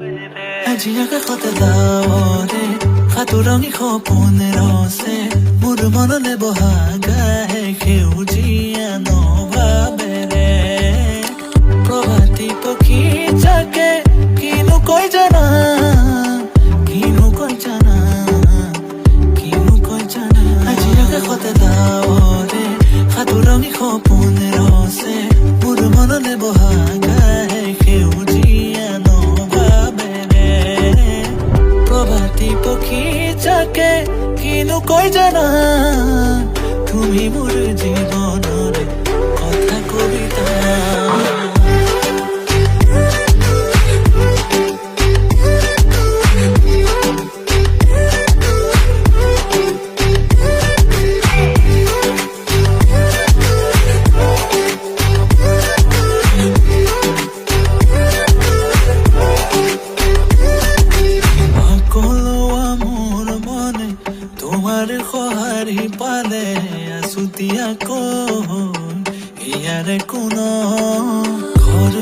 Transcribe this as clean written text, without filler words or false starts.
আজিয়াকে খতে দাওৰে খাতুৰঙি সপোনে ৰছে মোৰ মনলে বহাগাহে সেউজীয়া নভাবেৰে প্ৰভাতী পক্ষী যাকে কিনো কয় জানা আজিয়াকে খতে দাওৰে খাতুৰঙি সপোনে ৰছে মোৰ মনলে বহাগাহে সেউজীয়া প্ৰভাতী পক্ষী যাকে কিনো কয় জানা তুমি মোৰ জীৱনৰ কথা কবিতা তোমার সহাৰি পালে আছুতীয়াকৈ ইয়াৰে কোনো ঘৰ